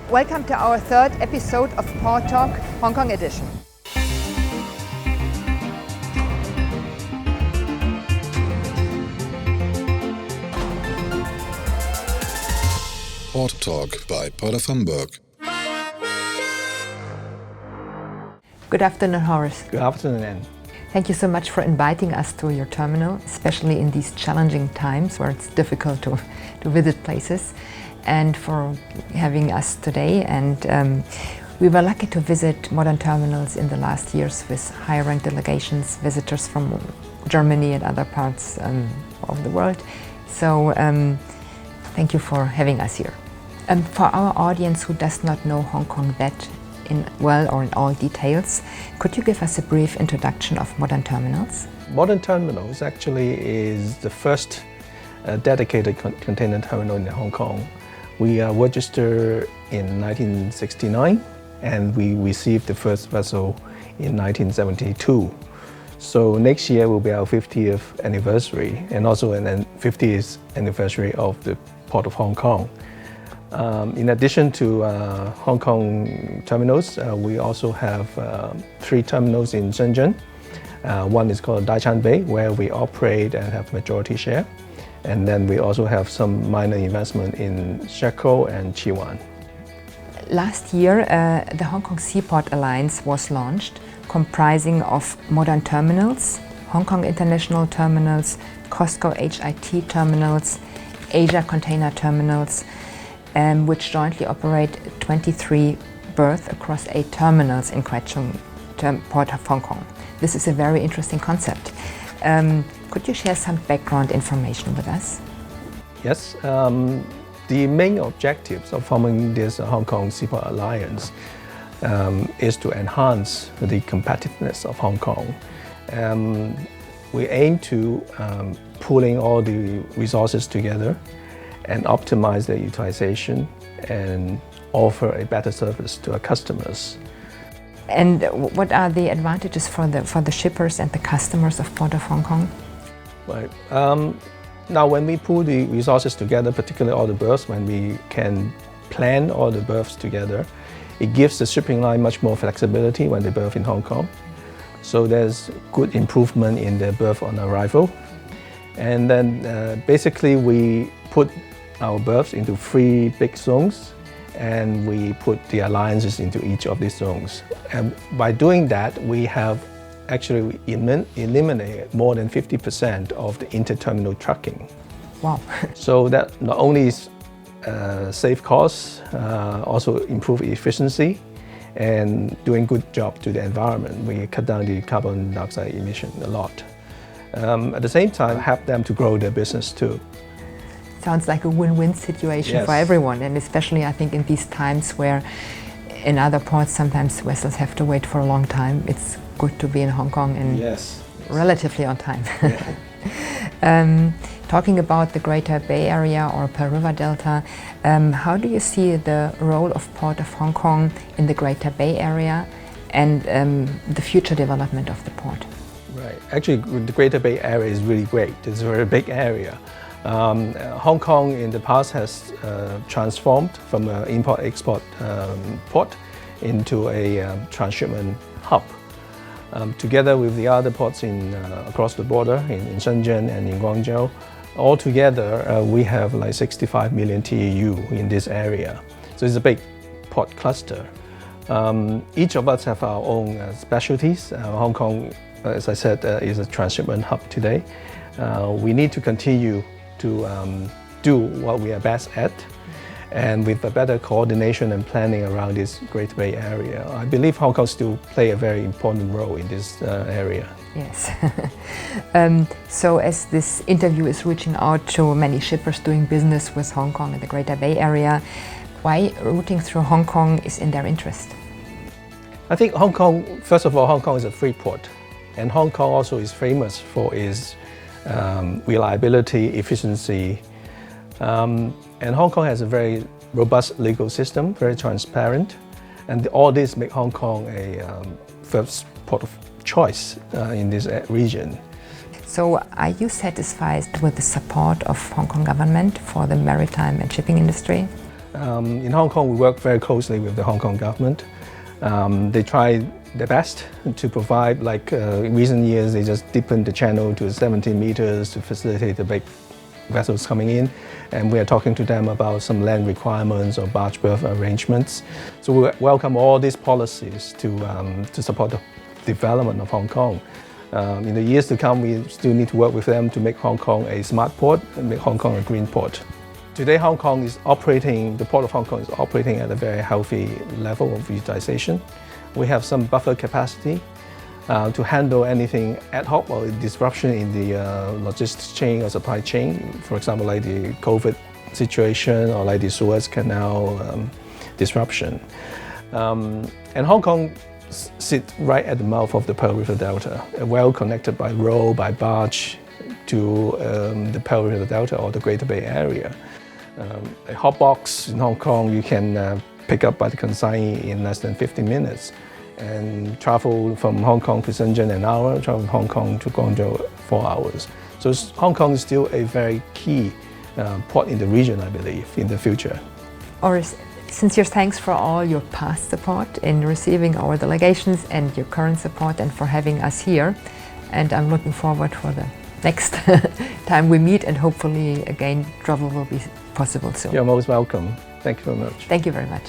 Welcome to our third episode of Port Talk Hong Kong edition. Port Talk by Port of Hamburg. Good afternoon, Horace. Good afternoon, Anne. Thank you so much for inviting us to your terminal, especially in these challenging times where it's difficult to visit places, and for having us today. And we were lucky to visit modern terminals in the last years with high-rank delegations, visitors from Germany and other parts of the world. So thank you for having us here. For our audience who does not know Hong Kong that well or in all details, could you give us a brief introduction of modern terminals? Modern terminals actually is the first dedicated container terminal in Hong Kong. We are registered in 1969 and we received the first vessel in 1972. So next year will be our 50th anniversary and also an 50th anniversary of the Port of Hong Kong. In addition to Hong Kong terminals, we also have 3 terminals in Shenzhen. One is called Daichan Bay, where we operate and have majority share. And then we also have some minor investment in Shekou and Chi Wan. Last year, the Hong Kong Seaport Alliance was launched, comprising of modern terminals, Hong Kong International Terminals, COSCO HIT Terminals, Asia Container Terminals, which jointly operate 23 berths across 8 terminals in Kwai Chung, Port of Hong Kong. This is a very interesting concept. Could you share some background information with us? Yes, the main objectives of forming this Hong Kong Seaport Alliance is to enhance the competitiveness of Hong Kong. We aim to pooling all the resources together and optimize their utilization and offer a better service to our customers. And what are the advantages for the shippers and the customers of Port of Hong Kong? Right. Now when we pool the resources together, particularly all the berths, when we can plan all the berths together, it gives the shipping line much more flexibility when they berth in Hong Kong. So there's good improvement in the berth on arrival. And then basically we put our berths into 3 big zones and we put the alliances into each of these zones. And by doing that, we have actually eliminated more than 50% of the interterminal trucking. Wow. So that not only save costs, also improve efficiency and doing good job to the environment. We cut down the carbon dioxide emission a lot. At the same time, help them to grow their business too. Sounds like a win-win situation. Yes. For everyone, and especially I think in these times where in other ports sometimes vessels have to wait for a long time. It's good to be in Hong Kong and relatively on time. Yeah. Talking about the Greater Bay Area or Pearl River Delta, how do you see the role of Port of Hong Kong in the Greater Bay Area and the future development of the port? Right. Actually, the Greater Bay Area is really great. It's a very big area. Hong Kong in the past has transformed from an import-export port into a transshipment hub. Together with the other ports across the border in Shenzhen and in Guangzhou, altogether we have like 65 million TEU in this area. So it's a big port cluster. Each of us have our own specialties. Hong Kong, as I said, is a transshipment hub today. We need to continue to do what we are best at, and with a better coordination and planning around this Great Bay Area. I believe Hong Kong still play a very important role in this area. Yes. So as this interview is reaching out to many shippers doing business with Hong Kong and the Greater Bay Area, why routing through Hong Kong is in their interest? I think Hong Kong, first of all, Hong Kong is a free port, and Hong Kong also is famous for its reliability, efficiency, and Hong Kong has a very robust legal system, very transparent, and all this make Hong Kong a first port of choice in this region. So are you satisfied with the support of Hong Kong government for the maritime and shipping industry? In Hong Kong, we work very closely with the Hong Kong government. They try their best to provide, like in recent years, they just deepened the channel to 17 meters to facilitate the big vessels coming in. And we are talking to them about some land requirements or barge berth arrangements. So we welcome all these policies to support the development of Hong Kong. In the years to come, we still need to work with them to make Hong Kong a smart port and make Hong Kong a green port. Today, Hong Kong is operating, the Port of Hong Kong is operating at a very healthy level of utilization. We have some buffer capacity to handle anything ad hoc or disruption in the logistics chain or supply chain. For example, like the COVID situation or like the Suez Canal disruption. And Hong Kong sits right at the mouth of the Pearl River Delta, well connected by road, by barge to the Pearl River Delta or the Greater Bay Area. A hot box in Hong Kong you can pick up by the consignee in less than 50 minutes and travel from Hong Kong to Shenzhen an hour, travel from Hong Kong to Guangzhou 4 hours. So Hong Kong is still a very key port in the region, I believe, in the future. Horace, sincere thanks for all your past support in receiving our delegations and your current support and for having us here. And I'm looking forward for the next time we meet, and hopefully again travel will be possible soon. You're most welcome. Thank you very much. Thank you very much.